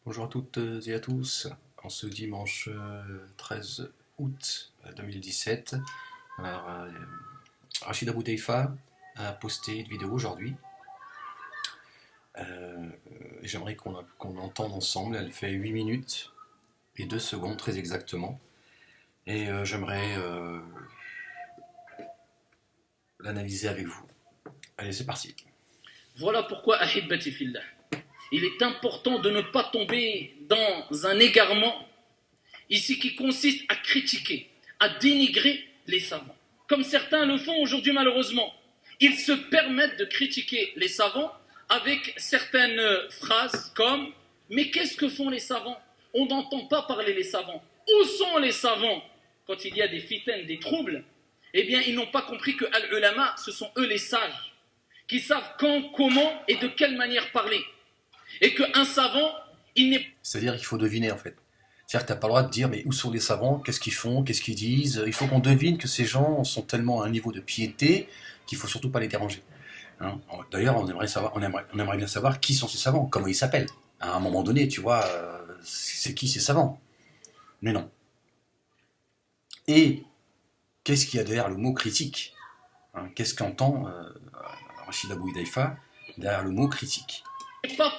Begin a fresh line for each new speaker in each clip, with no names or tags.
Bonjour à toutes et à tous. En ce dimanche 13 août 2017, alors, Rachida Bouteifa a posté une vidéo aujourd'hui. J'aimerais qu'on l'entende ensemble. Elle fait 8 minutes et 2 secondes très exactement. Et j'aimerais l'analyser avec vous. Allez, c'est parti.
Voilà pourquoi, Ahibbati fillah, il est important de ne pas tomber dans un égarement ici qui consiste à critiquer, à dénigrer les savants. Comme certains le font aujourd'hui malheureusement. Ils se permettent de critiquer les savants avec certaines phrases comme « Mais qu'est-ce que font les savants? On n'entend pas parler les savants. Où sont les savants ?» Quand il y a des fitanes, des troubles, eh bien ils n'ont pas compris que al-ulama, ce sont eux les sages, qui savent quand, comment et de quelle manière parler. Et qu'un savant, il n'est...
C'est-à-dire qu'il faut deviner en fait. C'est-à-dire que tu n'as pas le droit de dire mais où sont les savants, qu'est-ce qu'ils font, qu'est-ce qu'ils disent. Il faut qu'on devine que ces gens sont tellement à un niveau de piété qu'il ne faut surtout pas les déranger. Hein. D'ailleurs, on aimerait bien savoir qui sont ces savants, comment ils s'appellent. À un moment donné, tu vois, c'est qui ces savants. Mais non. Et qu'est-ce qu'il y a derrière le mot critique, hein? Qu'est-ce qu'entend Rachida Bouteifa derrière le mot critique?
pas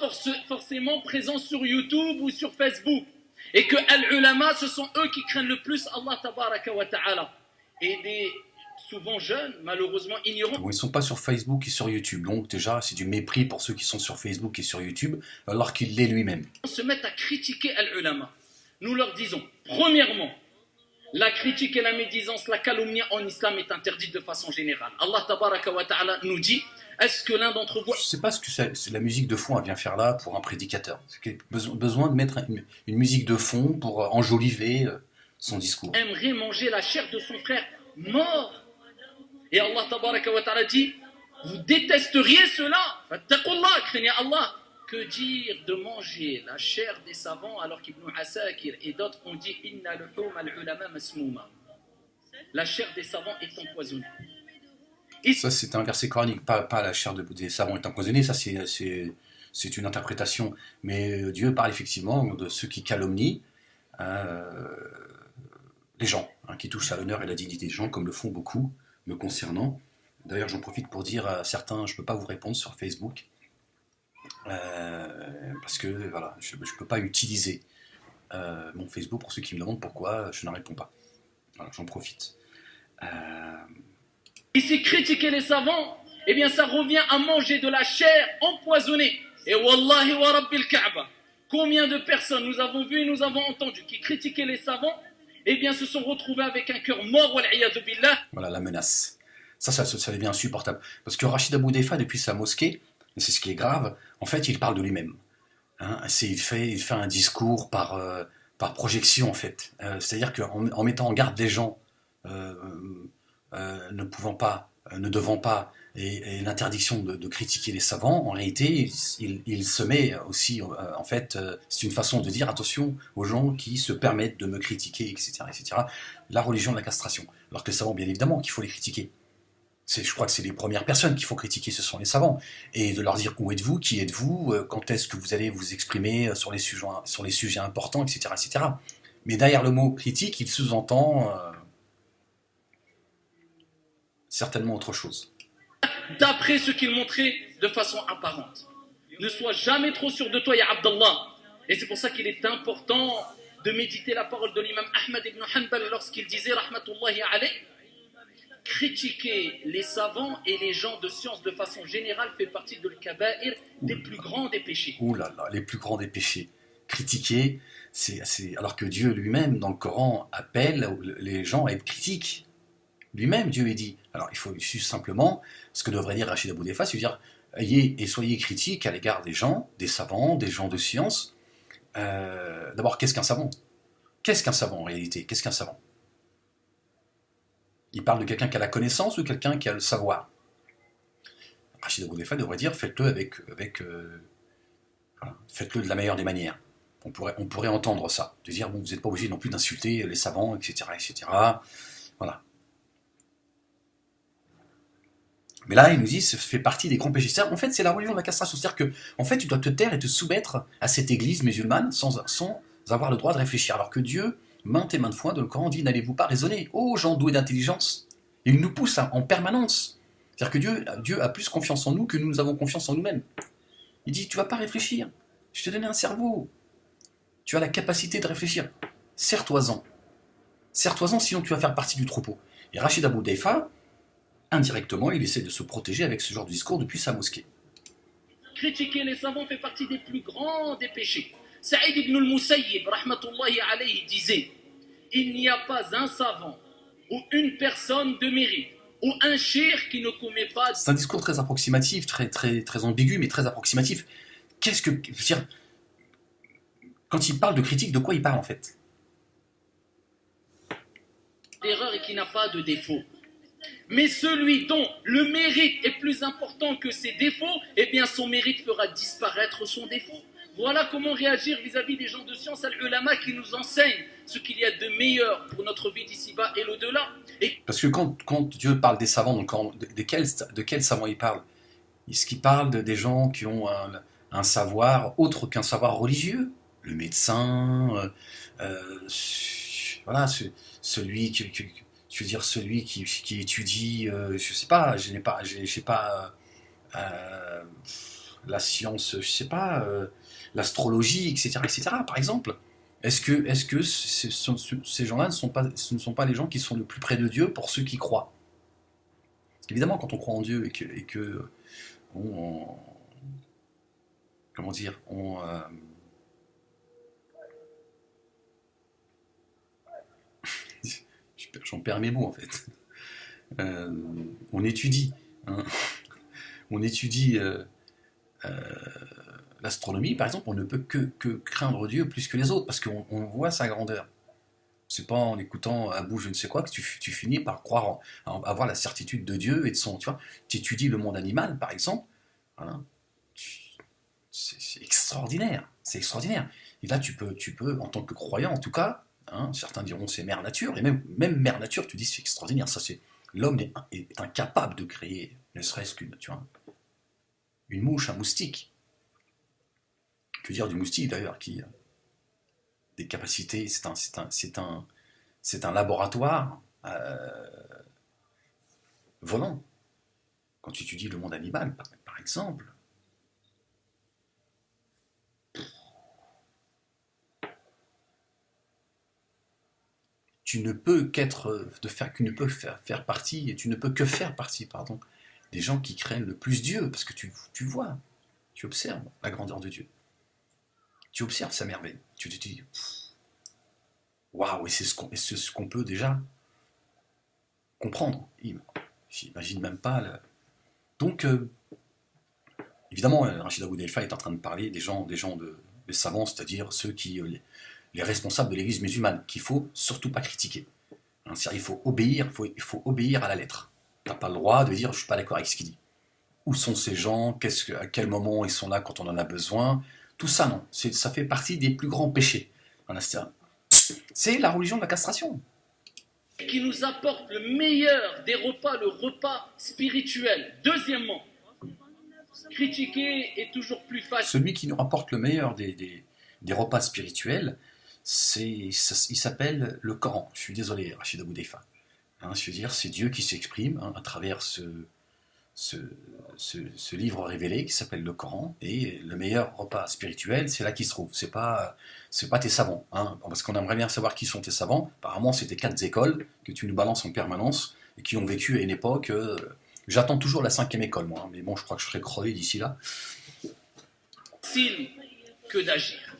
forcément présent sur YouTube ou sur Facebook. Et que al-ulama, ce sont eux qui craignent le plus Allah tabaraka wa ta'ala. Et des souvent jeunes, malheureusement ignorants.
Bon, ils ne sont pas sur Facebook et sur YouTube, donc déjà c'est du mépris pour ceux qui sont sur Facebook et sur YouTube, alors qu'il l'est lui-même.
Se mettent à critiquer al-ulama. Nous leur disons, premièrement, la critique et la médisance, la calomnie en islam est interdite de façon générale. Allah tabaraka wa ta'ala nous dit, est-ce que l'un d'entre vous...
Je ne sais pas ce que c'est la musique de fond elle vient faire là pour un prédicateur. C'est besoin de mettre une musique de fond pour enjoliver son discours.
Aimerait manger la chair de son frère mort. Et Allah tabaraka wa ta'ala dit, vous détesteriez cela. Fattaqullah, craignez Allah. Que dire de manger la chair des savants alors qu'Ibn Asakir et d'autres ont dit inna luhum al-ulama masmouma. La chair des savants est empoisonnée.
Et ça c'est un verset coranique, pas la chair des savants est empoisonnée, ça c'est une interprétation. Mais Dieu parle effectivement de ceux qui calomnient les gens, hein, qui touchent à l'honneur et la dignité des gens, comme le font beaucoup me concernant. D'ailleurs j'en profite pour dire à certains, je ne peux pas vous répondre sur Facebook. Parce que voilà, je ne peux pas utiliser mon Facebook pour ceux qui me demandent pourquoi je ne réponds pas. Voilà, j'en profite.
Ici, critiquer les savants, eh bien ça revient à manger de la chair empoisonnée. Et wallahi wa rabbil Kaaba, combien de personnes nous avons vues et nous avons entendu qui critiquaient les savants, eh bien se sont retrouvés avec un cœur mort, wal iyadu billah.
Voilà la menace. Ça devient insupportable. Parce que Rachida Bouteifa, depuis sa mosquée, et c'est ce qui est grave, en fait, il parle de lui-même. Hein, il fait un discours par projection, en fait. C'est-à-dire qu'en mettant en garde les gens ne pouvant pas, ne devant pas, et l'interdiction de critiquer les savants, en réalité, il se met aussi, en fait, c'est une façon de dire attention aux gens qui se permettent de me critiquer, etc., etc. La religion de la castration. Alors que les savants, bien évidemment, qu'il faut les critiquer. Je crois que c'est les premières personnes qu'il faut critiquer, ce sont les savants. Et de leur dire où êtes-vous, qui êtes-vous, quand est-ce que vous allez vous exprimer sur les sujets importants, etc., etc. Mais derrière le mot critique, il sous-entend certainement autre chose.
D'après ce qu'il montrait de façon apparente. Ne sois jamais trop sûr de toi, ya Abdallah. Et c'est pour ça qu'il est important de méditer la parole de l'imam Ahmad ibn Hanbal lorsqu'il disait, rahmatullahi alayh, critiquer les savants et les gens de science de façon générale fait partie de l'kaba'ir, des plus grands des péchés.
Ouh là là, les plus grands des péchés. Critiquer, alors que Dieu lui-même, dans le Coran, appelle les gens à être critiques. Lui-même, Dieu est dit. Alors il faut simplement, ce que devrait dire Rachida Bouteifa, c'est dire ayez et soyez critiques à l'égard des gens, des savants, des gens de science. D'abord, qu'est-ce qu'un savant? Qu'est-ce qu'un savant en réalité? Qu'est-ce qu'un savant? Il parle de quelqu'un qui a la connaissance ou quelqu'un qui a le savoir? Rachida Bouteifa devrait dire faites-le voilà, faites-le de la meilleure des manières. On pourrait entendre ça, de dire bon, vous n'êtes pas obligé non plus d'insulter les savants, etc., etc. Voilà. Mais là, il nous dit, ça fait partie des grands péchés. En fait, c'est la religion de la castration. C'est-à-dire que, en fait, tu dois te taire et te soumettre à cette église musulmane sans avoir le droit de réfléchir. Alors que Dieu, maintes et maintes fois, dans le Coran, dit, n'allez-vous pas raisonner, ô gens doués d'intelligence. Il nous pousse en permanence. C'est-à-dire que Dieu a plus confiance en nous que nous avons confiance en nous-mêmes. Il dit, tu vas pas réfléchir. Je t'ai donné un cerveau. Tu as la capacité de réfléchir. Serre-toi-en. Serre-toi-en, sinon tu vas faire partie du troupeau. Et Rachid Abou Daifa, indirectement, il essaie de se protéger avec ce genre de discours depuis sa mosquée.
Critiquer les savants fait partie des plus grands des péchés. Saïd ibn al-Musayyib, rahmatullahi alayhi, disait, il n'y a pas un savant ou une personne de mérite ou un shir qui ne commet pas...
C'est un discours très approximatif, très ambigu, mais très approximatif. Qu'est-ce que... Je veux dire, quand il parle de critique, de quoi il parle en fait?
L'erreur et qui n'a pas de défaut. Mais celui dont le mérite est plus important que ses défauts, eh bien son mérite fera disparaître son défaut. Voilà comment réagir vis-à-vis des gens de science, al-ulama, qui nous enseignent ce qu'il y a de meilleur pour notre vie d'ici-bas et l'au-delà.
Parce que quand Dieu parle des savants, donc de quels savants il parle? Est-ce qu'il parle des gens qui ont un savoir autre qu'un savoir religieux? Le médecin, voilà, celui je veux dire, celui qui étudie, je sais pas, je sais pas, la science, je sais pas, l'astrologie, etc., par exemple. Est-ce que ces gens-là ce ne sont pas les gens qui sont le plus près de Dieu pour ceux qui croient? Parce qu'évidemment, quand on croit en Dieu et que comment dire, j'en perds mes mots en fait. On étudie, hein, on étudie l'astronomie, par exemple, on ne peut que craindre Dieu plus que les autres, parce qu'on voit sa grandeur. C'est pas en écoutant à bout je ne sais quoi que tu finis par croire, avoir la certitude de Dieu et de son... Tu vois, tu étudies le monde animal, par exemple, voilà, c'est extraordinaire, c'est extraordinaire. Et là, tu peux, en tant que croyant, en tout cas, hein, certains diront c'est mère nature, et même mère nature, tu dis c'est extraordinaire, ça c'est... L'homme est incapable de créer, ne serait-ce qu'une, tu vois, une mouche, un moustique. Que dire du moustique d'ailleurs, qui des capacités, c'est un laboratoire volant. Quand tu étudies le monde animal, par exemple, tu ne peux faire partie, et tu ne peux que faire partie, pardon, des gens qui craignent le plus Dieu, parce que tu vois, tu observes la grandeur de Dieu. Tu observes sa merveille. Tu te dis, waouh, et c'est ce qu'on peut déjà comprendre. J'imagine même pas. Donc, évidemment, Rachid Abou Daifa est en train de parler des savants, c'est-à-dire ceux qui, les responsables de l'église musulmane, qu'il faut surtout pas critiquer. Hein, il faut obéir à la lettre. T'as pas le droit de dire je suis pas d'accord avec ce qu'il dit. Où sont ces gens? À quel moment ils sont là quand on en a besoin? Tout ça, non. Ça fait partie des plus grands péchés. C'est la religion de la castration.
Qui nous apporte le meilleur des repas, le repas spirituel. Deuxièmement, critiquer est toujours plus facile.
Celui qui nous rapporte le meilleur des repas spirituels, il s'appelle le Coran. Je suis désolé, Rachid Abou Daifa. Hein, je veux dire, c'est Dieu qui s'exprime à travers ce livre révélé qui s'appelle le Coran, et le meilleur repas spirituel, c'est là qu'il se trouve. C'est pas tes savants, hein, parce qu'on aimerait bien savoir qui sont tes savants. Apparemment, c'est tes 4 écoles que tu nous balances en permanence et qui ont vécu à une époque. J'attends toujours la 5e école, moi, hein, mais bon, je crois que je serai crevé d'ici là.
Que d'agir.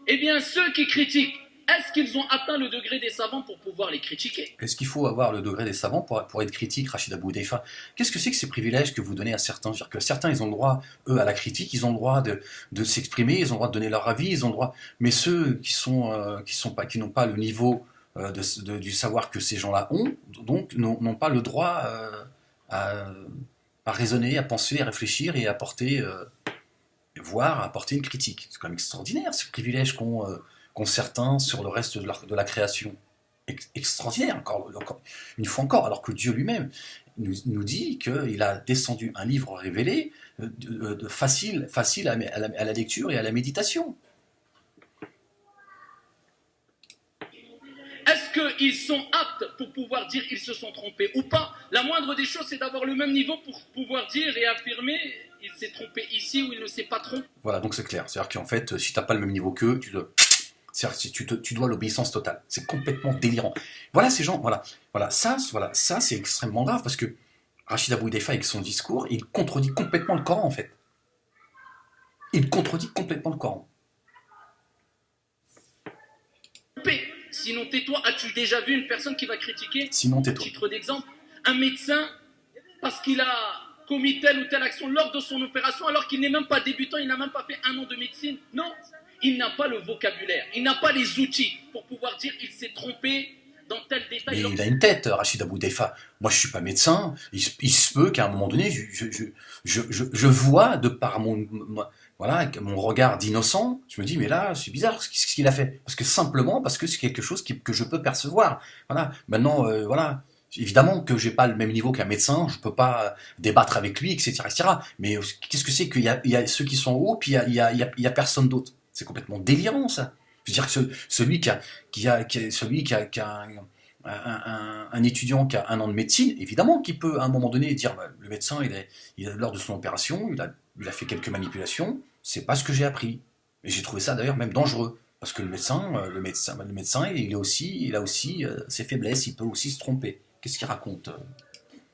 Eh bien, ceux qui critiquent, est-ce qu'ils ont atteint le degré des savants pour pouvoir les critiquer?
Est-ce qu'il faut avoir le degré des savants pour être critique, Rachid Abou Daifa? Qu'est-ce que c'est que ces privilèges que vous donnez à certains? C'est-à-dire que certains, ils ont le droit, eux, à la critique, ils ont le droit de s'exprimer, ils ont le droit de donner leur avis, ils ont le droit... Mais ceux qui n'ont pas le niveau du savoir que ces gens-là ont, donc n'ont pas le droit à raisonner, à penser, à réfléchir et à apporter une critique. C'est quand même extraordinaire, ces privilèges qu'ont certains sur le reste de la création. Extraordinaire, encore, une fois encore, alors que Dieu lui-même nous dit qu'il a descendu un livre révélé facile à la lecture et à la méditation.
Est-ce qu'ils sont aptes pour pouvoir dire ils se sont trompés ou pas? La moindre des choses, c'est d'avoir le même niveau pour pouvoir dire et affirmer il s'est trompé ici ou il ne s'est pas trompé.
Voilà, donc c'est clair. C'est-à-dire qu'en fait, si tu n'as pas le même niveau qu'eux, tu dois l'obéissance totale. C'est complètement délirant. Voilà ces gens, voilà, ça c'est extrêmement grave parce que Rachid Abou Hudayfa, avec son discours, il contredit complètement le Coran en fait. Il contredit complètement le Coran.
Sinon tais-toi, as-tu déjà vu une personne qui va critiquer,
Sinon tais-toi.
titre d'exemple, un médecin parce qu'il a commis telle ou telle action lors de son opération alors qu'il n'est même pas débutant, il n'a même pas fait 1 an de médecine? Non, il n'a pas le vocabulaire, il n'a pas les outils pour pouvoir dire il s'est trompé dans tel détail.
Mais il a une tête, Rachid Abou Hudayfa. Moi, je suis pas médecin. Il se peut qu'à un moment donné, je vois de par mon regard d'innocent, je me dis mais là c'est bizarre ce qu'il a fait parce que c'est quelque chose que je peux percevoir. Voilà. Maintenant, voilà. Évidemment que j'ai pas le même niveau qu'un médecin, je peux pas débattre avec lui, etc. Mais qu'est-ce que c'est qu'il y a ceux qui sont en haut, puis il y a personne d'autre. C'est complètement délirant ça. Je veux dire que celui qui a un étudiant qui a 1 an de médecine, évidemment qu'il peut à un moment donné dire le médecin, lors de son opération, il a fait quelques manipulations, c'est pas ce que j'ai appris. Et j'ai trouvé ça d'ailleurs même dangereux. Parce que le médecin, il a aussi ses faiblesses, il peut aussi se tromper. Qu'est-ce qu'il raconte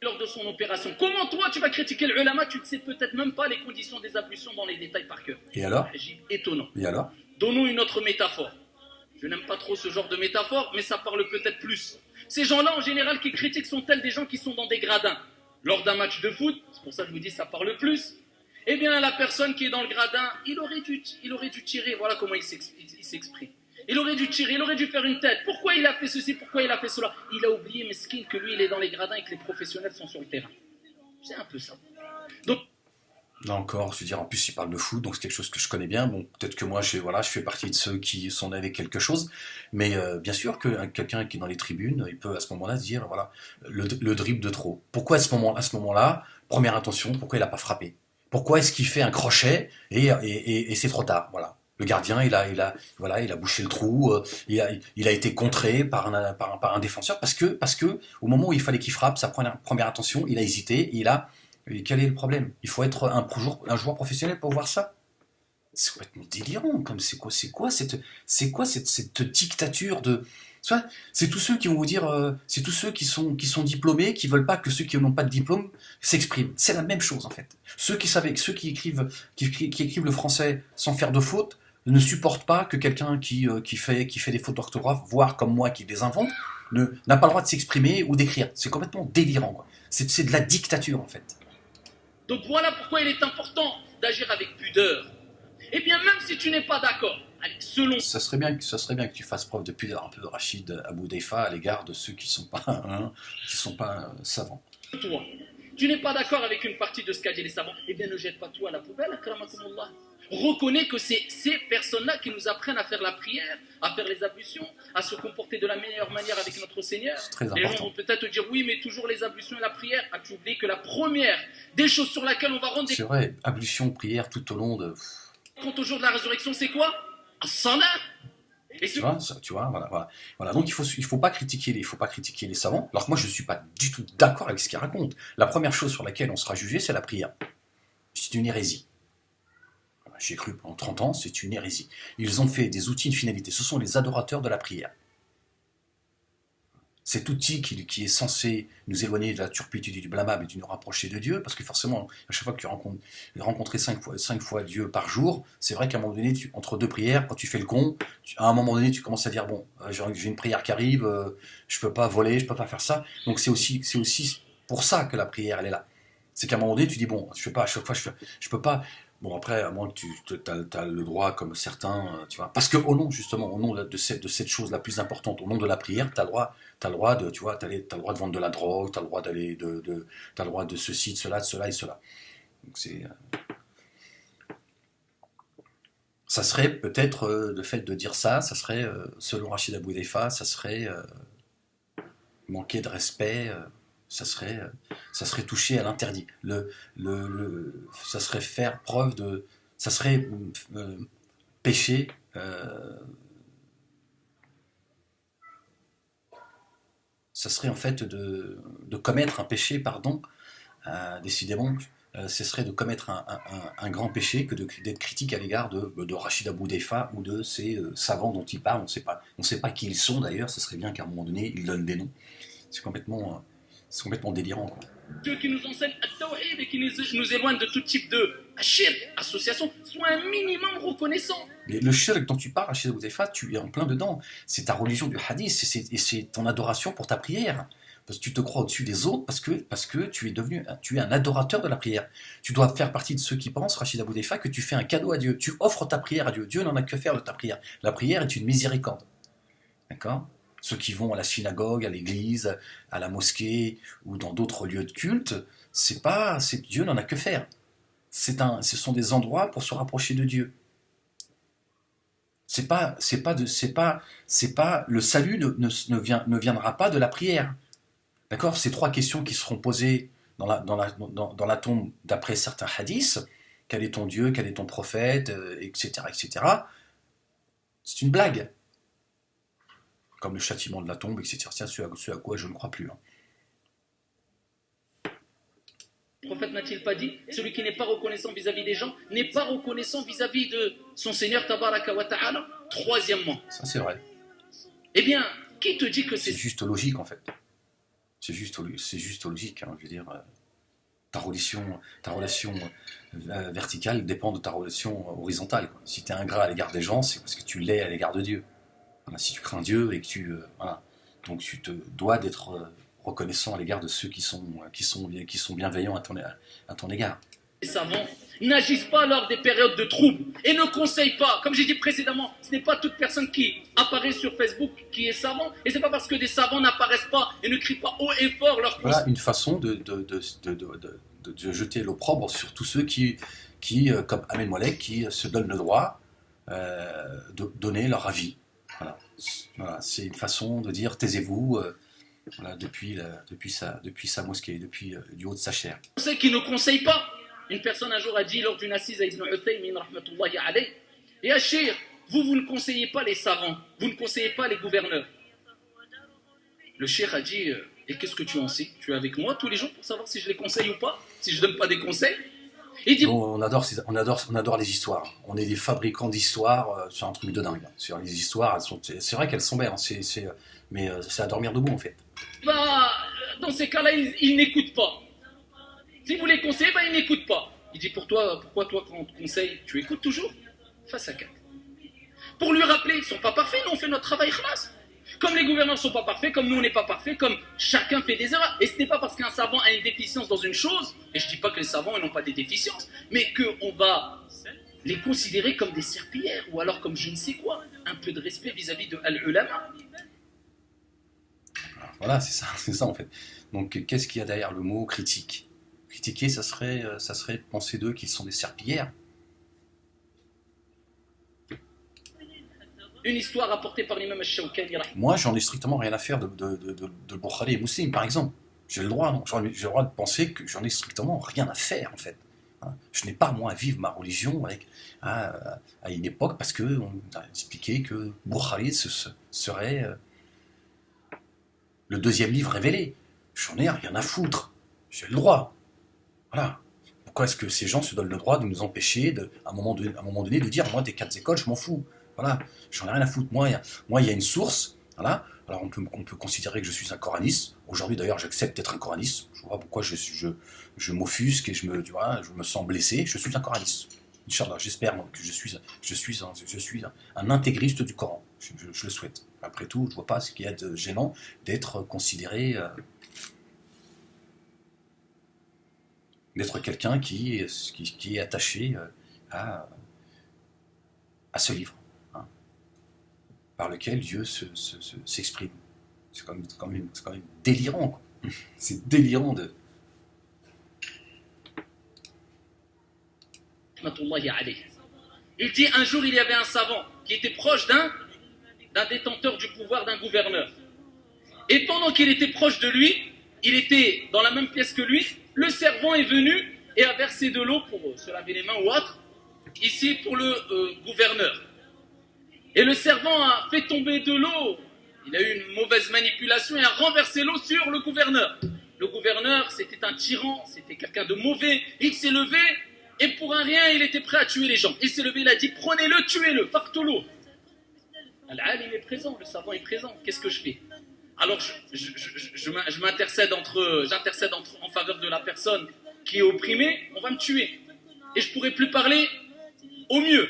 lors de son opération? Comment toi tu vas critiquer le ulama? Tu ne sais peut-être même pas les conditions des ablutions dans les détails par cœur.
Et alors?
Étonnant.
Et alors?
Donnons une autre métaphore. Je n'aime pas trop ce genre de métaphore, mais ça parle peut-être plus. Ces gens-là, en général, qui critiquent sont-elles des gens qui sont dans des gradins? Lors d'un match de foot, c'est pour ça que je vous dis ça parle plus. Eh bien, la personne qui est dans le gradin, il aurait dû tirer. Voilà comment il s'exprime. Il aurait dû tirer, il aurait dû faire une tête. Pourquoi il a fait ceci? Pourquoi il a fait cela? Il a oublié, mesquin, que lui, il est dans les gradins et que les professionnels sont sur le terrain. C'est un peu ça. Donc,
là encore, je veux dire, en plus il parle de foot, donc c'est quelque chose que je connais bien. Bon, peut-être que moi, je fais partie de ceux qui sont nés avec quelque chose, mais bien sûr que quelqu'un qui est dans les tribunes, il peut à ce moment-là se dire, voilà, le dribble de trop. Pourquoi à ce moment-là, première intention, pourquoi il n'a pas frappé? Pourquoi est-ce qu'il fait un crochet et c'est trop tard? Voilà. Le gardien, il a bouché le trou, il a été contré par un défenseur parce que au moment où il fallait qu'il frappe, sa première intention, il a hésité, et quel est le problème? Il faut être un joueur professionnel pour voir ça? C'est complètement délirant. C'est quoi cette dictature de... C'est tous ceux qui vont vous dire, c'est tous ceux qui sont diplômés, qui veulent pas que ceux qui n'ont pas de diplôme s'expriment. C'est la même chose en fait. Ceux qui écrivent le français sans faire de faute ne supportent pas que quelqu'un qui fait des fautes d'orthographe, voire comme moi qui les invente, n'a pas le droit de s'exprimer ou d'écrire. C'est complètement délirant, quoi. C'est de la dictature en fait.
Donc voilà pourquoi il est important d'agir avec pudeur. Eh bien, même si tu n'es pas d'accord, selon...
Ça serait bien que tu fasses preuve de pudeur un peu de Rachid Abou Hudayfa à l'égard de ceux qui sont pas savants.
Toi, tu n'es pas d'accord avec une partie de ce qu'a dit les savants, eh bien ne jette pas tout à la poubelle, akramakumullah. Reconnais que c'est ces personnes-là qui nous apprennent à faire la prière, à faire les ablutions, à se comporter de la meilleure manière avec notre Seigneur.
C'est très
Les
important.
gens vont peut-être te dire oui, mais toujours les ablutions et la prière. As-tu oublié que la première des choses sur laquelle on va rendre des
C'est vrai, ablution, prière tout au long de...
comptes au jour de la résurrection, c'est quoi? As-salat. Et
Tu vois, voilà. Donc il faut pas critiquer les savants. Alors que moi je suis pas du tout d'accord avec ce qu'ils racontent. La première chose sur laquelle on sera jugé, c'est la prière. C'est une hérésie. J'ai cru pendant 30 ans, c'est une hérésie. Ils ont fait des outils, une finalité. Ce sont les adorateurs de la prière. Cet outil qui est censé nous éloigner de la turpitude et du blâmable et de nous rapprocher de Dieu, parce que forcément, à chaque fois que tu rencontrer 5 fois Dieu par jour, c'est vrai qu'à un moment donné, entre 2 prières, quand tu fais le con, à un moment donné, tu commences à dire, bon, j'ai une prière qui arrive, je peux pas voler, je peux pas faire ça. Donc c'est aussi pour ça que la prière, elle est là. C'est qu'à un moment donné, tu dis, bon, je fais pas, à chaque fois, je peux pas... Bon, après, à moins que tu as le droit, comme certains, tu vois. Parce que au nom de cette chose la plus importante, au nom de la prière, tu as le droit de, tu vois, t'as le droit de vendre de la drogue, tu as le droit d'aller t'as le droit de ceci, de cela, de cela et cela. Donc c'est... Ça serait peut-être, le fait de dire ça serait, selon Rachid Abou Hudayfa, ça serait manquer de respect ça serait toucher à l'interdit. Ça serait faire preuve de, ça serait péché. Ça serait en fait de commettre un péché, pardon, décidément, ce serait de commettre un grand péché que d'être critique à l'égard de Rachid Abou Deifa ou de ces savants dont il parle. On ne sait pas qui ils sont d'ailleurs, ce serait bien qu'à un moment donné, ils donnent des noms. C'est complètement délirant, quoi.
Ceux qui nous enseignent At-Tawhid et qui nous éloignent de tout type de shirk, association, soient un minimum reconnaissants.
Mais le shirk dont tu parles, Rachid Abou Deifa, tu es en plein dedans. C'est ta religion du hadith, et c'est ton adoration pour ta prière. Parce que tu te crois au-dessus des autres parce que tu es un adorateur de la prière. Tu dois faire partie de ceux qui pensent, Rachid Abou Deifa, que tu fais un cadeau à Dieu. Tu offres ta prière à Dieu. Dieu n'en a que faire de ta prière. La prière est une miséricorde. D'accord ? Ceux qui vont à la synagogue, à l'église, à la mosquée ou dans d'autres lieux de culte, Dieu n'en a que faire. Ce sont des endroits pour se rapprocher de Dieu. Le salut ne viendra pas de la prière. D'accord ? Ces trois questions qui seront posées dans la tombe d'après certains hadiths, quel est ton Dieu, quel est ton prophète, etc., etc., c'est une blague. Comme le châtiment de la tombe, etc., ce à quoi je ne crois plus.
Le prophète n'a-t-il pas dit, celui qui n'est pas reconnaissant vis-à-vis des gens, n'est pas reconnaissant vis-à-vis de son Seigneur Tabaraka wa Ta'ala. Troisièmement.
Ça, c'est vrai.
Eh bien, qui te dit que c'est
juste logique, en fait. C'est juste logique, hein, je veux dire. Ta relation verticale dépend de ta relation horizontale, quoi. Si tu es ingrat à l'égard des gens, c'est parce que tu l'es à l'égard de Dieu. Voilà, si tu crains Dieu et que voilà. Donc tu te dois d'être reconnaissant à l'égard de ceux qui sont bienveillants à ton égard.
Les savants n'agissent pas lors des périodes de troubles et ne conseillent pas. Comme j'ai dit précédemment, ce n'est pas toute personne qui apparaît sur Facebook qui est savant, et ce n'est pas parce que des savants n'apparaissent pas et ne crient pas haut et fort leur
Voilà une façon de jeter l'opprobre sur tous ceux qui comme Ahmed Moalek, qui se donnent le droit de donner leur avis. Voilà, c'est une façon de dire taisez-vous voilà, depuis sa mosquée, du haut de sa chair.
On sait qu'il ne conseille pas. Une personne un jour a dit lors d'une assise à Ibn Uthaymin rahmatullahi alayh, et Achir, vous ne conseillez pas les savants, vous ne conseillez pas les gouverneurs. Le cheikh a dit, et qu'est-ce que tu en sais? Tu es avec moi tous les jours pour savoir si je les conseille ou pas, si je donne pas des conseils?
Il dit, bon, on adore les histoires. On est des fabricants d'histoires, c'est un truc de dingue. Sur les histoires, c'est vrai qu'elles sont belles, mais c'est à dormir debout en fait.
Bah, dans ces cas-là, ils n'écoutent pas. Si vous les conseillez, bah, ils n'écoutent pas. Il dit, pourquoi toi, quand on te conseille, tu écoutes toujours? Face à 4. Pour lui rappeler, ils ne sont pas parfaits, nous on fait notre travail khlas. Comme les gouverneurs ne sont pas parfaits, comme nous on n'est pas parfaits, comme chacun fait des erreurs. Et ce n'est pas parce qu'un savant a une déficience dans une chose, et je ne dis pas que les savants n'ont pas des déficiences, mais qu'on va les considérer comme des serpillères, ou alors comme je ne sais quoi. Un peu de respect vis-à-vis de Al-Ulama.
Voilà, c'est ça en fait. Donc qu'est-ce qu'il y a derrière le mot critique? Critiquer, ça serait penser d'eux qu'ils sont des serpillères.
Une histoire rapportée par l'imam al-Shawkani.
Moi, j'en ai strictement rien à faire de Bukhari et Muslim, par exemple. J'ai le droit de penser que j'en ai strictement rien à faire, en fait. Je n'ai pas, moi, à vivre ma religion à une époque parce qu'on a expliqué que Bukhari serait le deuxième livre révélé. J'en ai rien à foutre. J'ai le droit. Voilà. Pourquoi est-ce que ces gens se donnent le droit de nous empêcher, à un moment donné, de dire, moi, des 4 écoles, je m'en fous. Voilà, j'en ai rien à foutre. Moi, il y a une source. Voilà. Alors, on peut considérer que je suis un coraniste. Aujourd'hui, d'ailleurs, j'accepte d'être un coraniste. Je vois pourquoi je m'offusque et je me sens blessé. Je suis un coraniste. Inch'Allah, j'espère que je suis un intégriste du Coran. Je le souhaite. Après tout, je ne vois pas ce qu'il y a de gênant d'être considéré, d'être quelqu'un qui est attaché à ce livre. Par lequel Dieu s'exprime. C'est quand même délirant, quoi. C'est délirant de...
Il dit, un jour il y avait un savant qui était proche d'un détenteur du pouvoir, d'un gouverneur. Et pendant qu'il était proche de lui, il était dans la même pièce que lui, le servant est venu et a versé de l'eau pour se laver les mains ou autre, ici pour le gouverneur. Et le servant a fait tomber de l'eau, il a eu une mauvaise manipulation et a renversé l'eau sur le gouverneur. Le gouverneur, c'était un tyran, c'était quelqu'un de mauvais, il s'est levé et pour un rien, il était prêt à tuer les gens. Il s'est levé, il a dit, prenez-le, tuez-le, faqtulu. Al-alim est présent, le savant est présent, qu'est-ce que je fais? Alors j'intercède en faveur de la personne qui est opprimée, on va me tuer. Et je pourrai plus parler au mieux.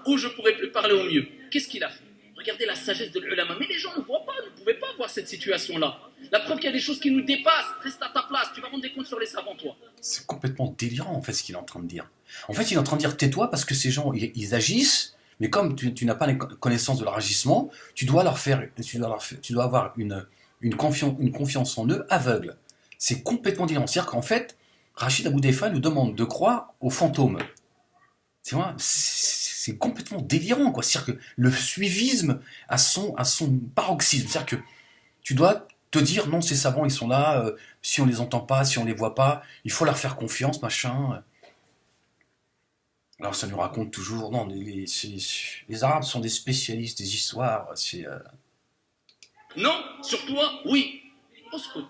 Ou je pourrai plus parler au mieux. Qu'est-ce qu'il a fait? Regardez la sagesse de l'ulama. Mais les gens ne voient pas, ne pouvaient pas voir cette situation-là. La preuve qu'il y a des choses qui nous dépassent. Reste à ta place, tu vas rendre des comptes sur les savants, toi.
C'est complètement délirant, en fait, ce qu'il est en train de dire. En fait, il est en train de dire, tais-toi, parce que ces gens, ils agissent, mais comme tu n'as pas les connaissances de leur agissement, tu dois avoir une confiance en eux aveugle. C'est complètement délirant. C'est-à-dire qu'en fait, Rachid Aboudaifa nous demande de croire aux fantômes. C'est complètement délirant, quoi. C'est-à-dire que le suivisme à son paroxysme. C'est-à-dire que tu dois te dire, non, ces savants, ils sont là, si on les entend pas, si on les voit pas, il faut leur faire confiance, machin. Alors ça nous raconte toujours, non, les Arabes sont des spécialistes des histoires,
Non, sur toi, oui. Oscoute.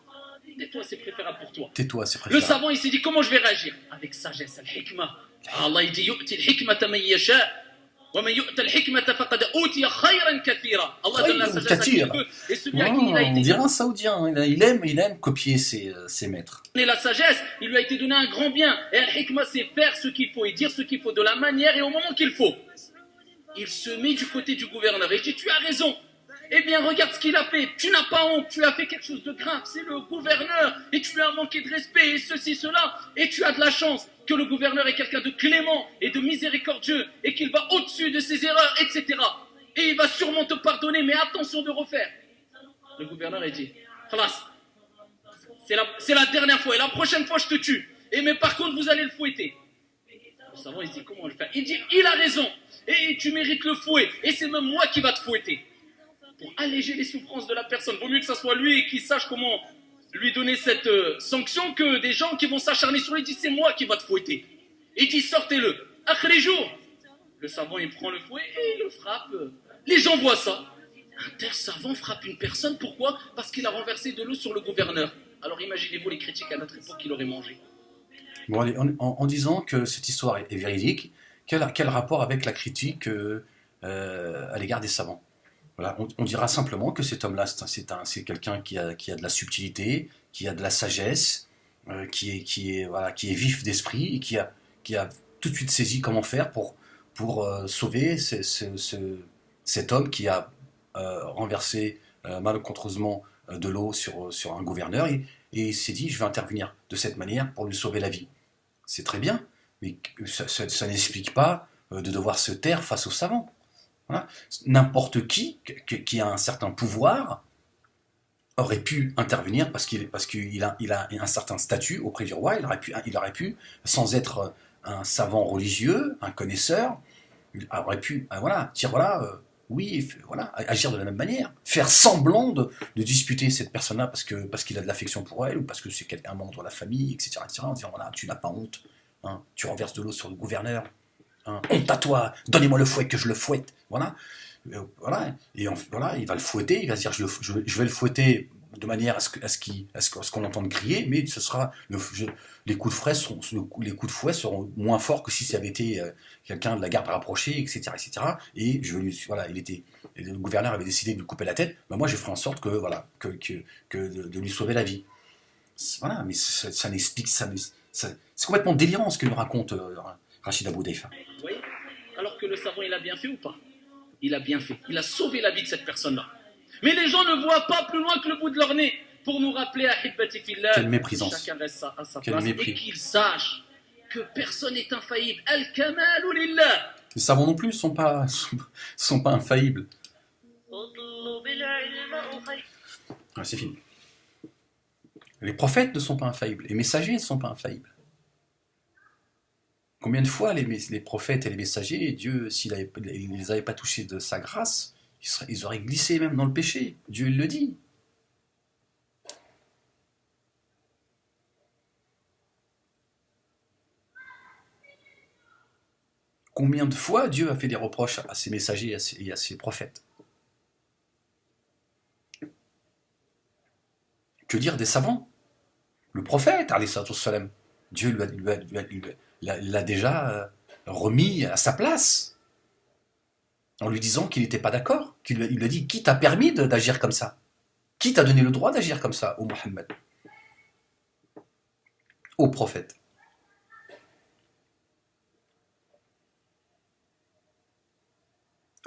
Tais-toi, c'est préférable pour toi.
Tais-toi, c'est
Le
préférable.
savant, il s'est dit, comment je vais réagir? Avec sagesse, al-hikmah. Allah, il dit, yu'ti al-hikmata man yasha, wa man yu'ta al-hikmata faqad utiya khayran kathira. Allah donne la sagesse à qui il veut. Et celui à qui il a été
on dirait un saoudien, il aime copier ses maîtres.
donné la sagesse, il lui a été donné un grand bien. Et al-hikmah, c'est faire ce qu'il faut et dire ce qu'il faut de la manière et au moment qu'il faut. Il se met du côté du gouverneur et dit, tu as raison. Eh bien, regarde ce qu'il a fait. Tu n'as pas honte. Tu as fait quelque chose de grave. C'est le gouverneur. Et tu lui as manqué de respect. Et ceci, cela. Et tu as de la chance que le gouverneur est quelqu'un de clément et de miséricordieux. Et qu'il va au-dessus de ses erreurs, etc. Et il va sûrement te pardonner. Mais attention de refaire. Le gouverneur a dit, Khalas, c'est la dernière fois. Et la prochaine fois, je te tue. Mais par contre, vous allez le fouetter. Le savant, il dit, comment je le fais? Il dit, il a raison. Et tu mérites le fouet. Et c'est même moi qui va te fouetter. Pour alléger les souffrances de la personne. Vaut mieux que ce soit lui qui sache comment lui donner cette sanction que des gens qui vont s'acharner sur lui. Il dit, c'est moi qui va te fouetter. Il dit, sortez-le. Akhrijou. Le savant, il prend le fouet et il le frappe. Les gens voient ça. Un tel savant frappe une personne. Pourquoi? Parce qu'il a renversé de l'eau sur le gouverneur. Alors imaginez-vous les critiques à notre époque qu'il aurait mangé.
Bon, allez, en disant que cette histoire est véridique, quel rapport avec la critique à l'égard des savants? Voilà, on dira simplement que cet homme-là, c'est quelqu'un qui a de la subtilité, qui a de la sagesse, qui est vif d'esprit et qui a tout de suite saisi comment faire pour sauver cet homme qui a renversé malencontreusement de l'eau sur un gouverneur et il s'est dit, je vais intervenir de cette manière pour lui sauver la vie. C'est très bien, mais ça n'explique pas de devoir se taire face aux savants. Voilà. N'importe qui a un certain pouvoir aurait pu intervenir parce qu'il a un certain statut auprès du roi. Il aurait pu, sans être un savant religieux, un connaisseur, il aurait pu dire agir de la même manière, faire semblant de disputer cette personne-là parce qu'il a de l'affection pour elle ou parce que c'est un membre de la famille, etc., en disant voilà, tu n'as pas honte, hein, tu renverses de l'eau sur le gouverneur. Hein, honte à toi, donnez-moi le fouet que je le fouette. Voilà. Et il va le fouetter, il va se dire je vais le fouetter de manière à ce qu'on entende crier, mais ce sera les coups de fouet seront moins forts que si ça avait été quelqu'un de la garde rapprochée, etc., etc. Et le gouverneur avait décidé de lui couper la tête. Ben moi, je ferai en sorte que de lui sauver la vie. Voilà, mais ça n'explique c'est complètement délirant ce que nous raconte Rachid Aboudaifa.
Vous voyez? Alors que le savant, il a bien fait ou pas? Il a bien fait. Il a sauvé la vie de cette personne-là. Mais les gens ne voient pas plus loin que le bout de leur nez pour nous rappeler à Hibbati Fillah.
Quelle méprisance.
Chacun reste à sa place et qu'ils sachent que personne n'est infaillible. Al-Kamalu Lillah.
Les savants non plus sont pas infaillibles. C'est fini. Les prophètes ne sont pas infaillibles. Les messagers ne sont pas infaillibles. Combien de fois les prophètes et les messagers, Dieu, s'il ne les avait pas touchés de sa grâce, ils auraient glissé même dans le péché. Dieu il le dit. Combien de fois Dieu a fait des reproches à ses messagers et à ses prophètes? Que dire des savants? Le prophète, alayhi salatu wassalam, Dieu l'a déjà remis à sa place, en lui disant qu'il n'était pas d'accord, il lui a dit, qui t'a permis d'agir comme ça? Qui t'a donné le droit d'agir comme ça, ô Mohammed? Ô prophète.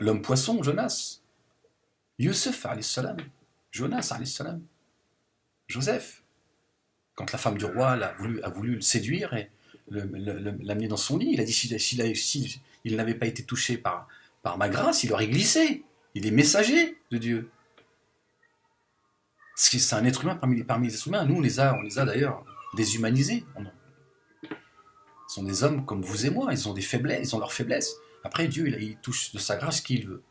L'homme poisson, Jonas. Youssef, alayhi salam. Jonas, alayhi salam. Joseph. Quand la femme du roi a voulu le séduire et l'amener dans son lit, il a dit s'il n'avait pas été touché par ma grâce, il aurait glissé. Il est messager de Dieu. C'est un être humain parmi les êtres humains. Nous, on les a d'ailleurs déshumanisés. Ce sont des hommes comme vous et moi. Ils ont des faiblesses, ils ont leurs faiblesses. Après, Dieu, il touche de sa grâce qui il veut.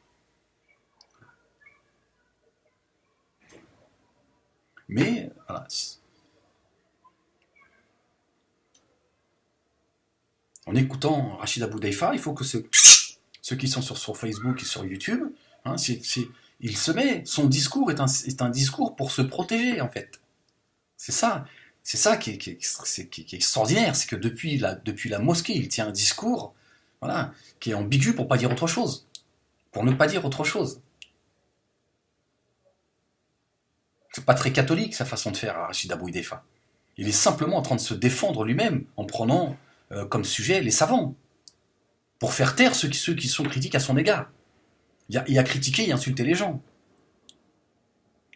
Mais, voilà. En écoutant Rachid Abou Daifa, il faut que ceux qui sont sur Facebook et sur YouTube, hein, il se met, son discours est un discours pour se protéger, en fait. C'est ça qui est extraordinaire, c'est que depuis la mosquée, il tient un discours, voilà, qui est ambigu pour pas dire autre chose, pour ne pas dire autre chose. C'est pas très catholique sa façon de faire, Rachid Abou Daifa. Il est simplement en train de se défendre lui-même en prenant comme sujet les savants, pour faire taire ceux qui sont critiques à son égard. Il a critiqué et insulté les gens.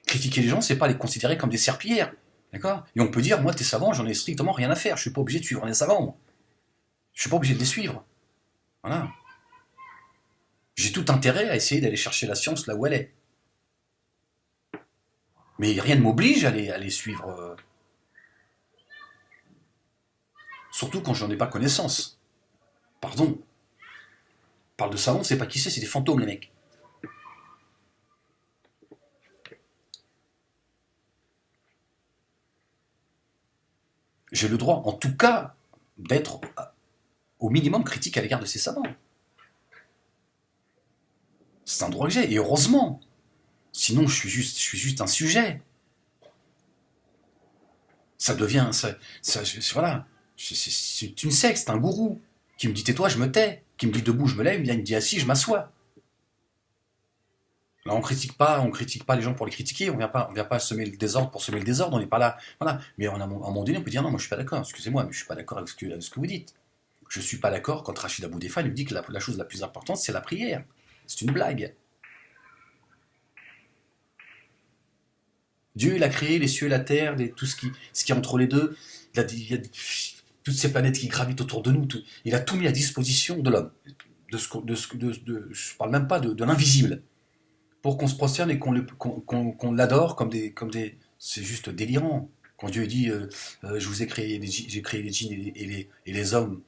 Critiquer les gens, c'est pas les considérer comme des serpillères. D'accord? Et on peut dire, moi, tes savants, j'en ai strictement rien à faire. Je suis pas obligé de suivre les savants, moi. Je suis pas obligé de les suivre. Voilà. J'ai tout intérêt à essayer d'aller chercher la science là où elle est. Mais rien ne m'oblige à les suivre. Surtout quand j'en ai pas connaissance. Pardon. On parle de savants, on sait pas qui c'est des fantômes, les mecs. J'ai le droit, en tout cas, d'être au minimum critique à l'égard de ces savants. C'est un droit que j'ai, et heureusement. Sinon, je suis juste un sujet. Ça devient, voilà, c'est une secte, c'est un gourou qui me dit tais-toi, je me tais, qui me dit debout, je me lève, il me dit assis, je m'assois. Là, on critique pas les gens pour les critiquer, on vient pas semer le désordre pour semer le désordre, on n'est pas là, voilà. Mais à un moment donné, on peut dire non, moi je suis pas d'accord, excusez-moi, mais je suis pas d'accord avec ce que vous dites. Je suis pas d'accord quand Rachid Abou Daifa nous dit que la chose la plus importante, c'est la prière. C'est une blague. Dieu, il a créé les cieux et la terre, tout ce qui est entre les deux. Il y a toutes ces planètes qui gravitent autour de nous. Il a tout mis à disposition de l'homme. Je parle même pas de l'invisible. Pour qu'on se prosterne et qu'on l'adore comme des. C'est juste délirant. Quand Dieu dit je vous ai créé, j'ai créé les djinns et les hommes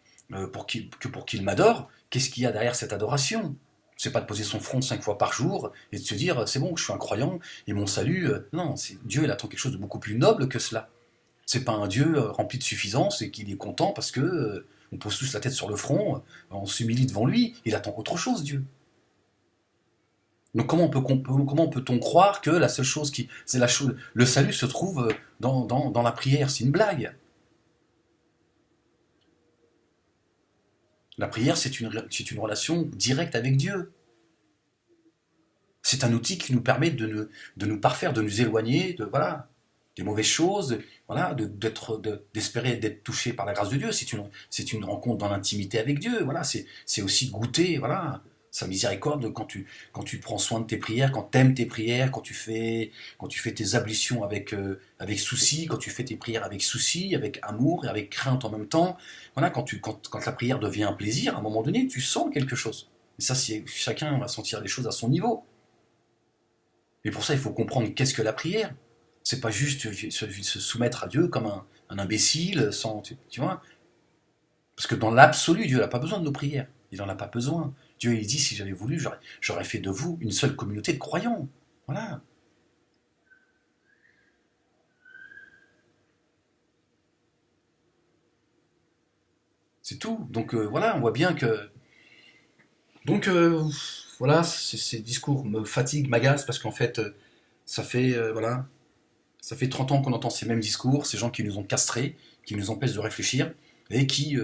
pour qu'ils m'adorent, qu'est-ce qu'il y a derrière cette adoration? C'est pas de poser son front 5 fois par jour et de se dire c'est bon, je suis un croyant et mon salut. Non, Dieu, il attend quelque chose de beaucoup plus noble que cela. C'est pas un Dieu rempli de suffisance et qu'il est content parce que on pose tous la tête sur le front, on s'humilie devant lui. Il attend autre chose, Dieu. Donc comment peut-on croire que la seule chose le salut se trouve dans la prière? C'est une blague. La prière, c'est une relation directe avec Dieu. C'est un outil qui nous permet de nous parfaire, de nous éloigner des mauvaises choses, voilà, d'espérer d'être touché par la grâce de Dieu. C'est une rencontre dans l'intimité avec Dieu. Voilà, c'est aussi goûter, voilà, sa miséricorde quand tu prends soin de tes prières, quand tu aimes tes prières, quand tu fais tes ablutions avec souci, quand tu fais tes prières avec souci, avec amour et avec crainte en même temps. Voilà, quand la prière devient un plaisir, à un moment donné, tu sens quelque chose. Et ça, chacun va sentir les choses à son niveau. Et pour ça, il faut comprendre qu'est-ce que la prière. C'est pas juste se soumettre à Dieu comme un imbécile, tu vois. Parce que dans l'absolu, Dieu n'a pas besoin de nos prières. Il n'en a pas besoin. Dieu, il dit, si j'avais voulu, j'aurais fait de vous une seule communauté de croyants. Voilà. C'est tout. Donc voilà, on voit bien que Donc voilà, ces discours me fatiguent, m'agacent, parce qu'en fait, voilà, ça fait 30 ans qu'on entend ces mêmes discours, ces gens qui nous ont castrés, qui nous empêchent de réfléchir, et qui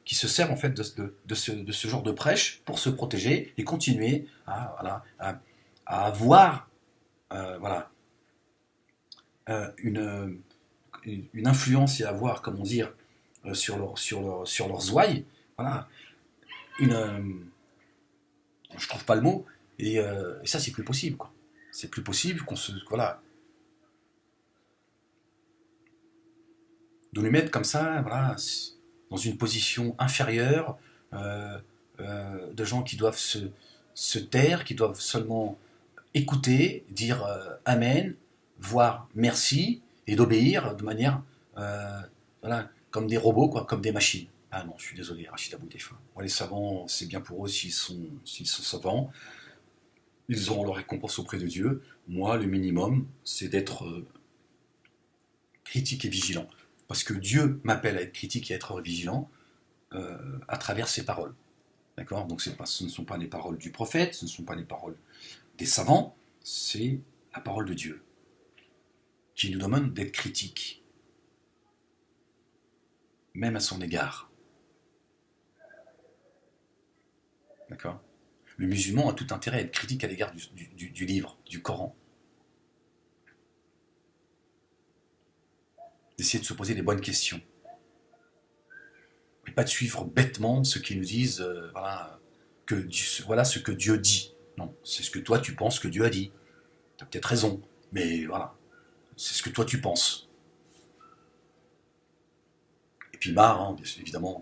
se servent en fait de ce genre de prêche pour se protéger et continuer voilà, à avoir voilà, une influence et à avoir, comment dire, sur leurs ouailles, voilà, je trouve pas le mot, et ça c'est plus possible, quoi. C'est plus possible voilà, de nous mettre comme ça, voilà, dans une position inférieure, euh, de gens qui doivent se taire, qui doivent seulement écouter, dire Amen, voire merci, et d'obéir de manière, voilà, comme des robots, quoi, comme des machines. Ah non, je suis désolé, Rachid Aboudeffa. Bon, les savants, c'est bien pour eux s'ils sont savants. Ils auront leur récompense auprès de Dieu. Moi, le minimum, c'est d'être critique et vigilant. Parce que Dieu m'appelle à être critique et à être vigilant à travers ses paroles. D'accord? Donc ce ne sont pas les paroles du prophète, ce ne sont pas les paroles des savants, c'est la parole de Dieu qui nous demande d'être critique, même à son égard. D'accord? Le musulman a tout intérêt à être critique à l'égard du livre, du Coran. D'essayer de se poser les bonnes questions. Et pas de suivre bêtement ceux qui nous disent voilà ce que Dieu dit. Non, c'est ce que toi tu penses que Dieu a dit. Tu as peut-être raison, mais voilà, c'est ce que toi tu penses. Et puis marre, hein, évidemment,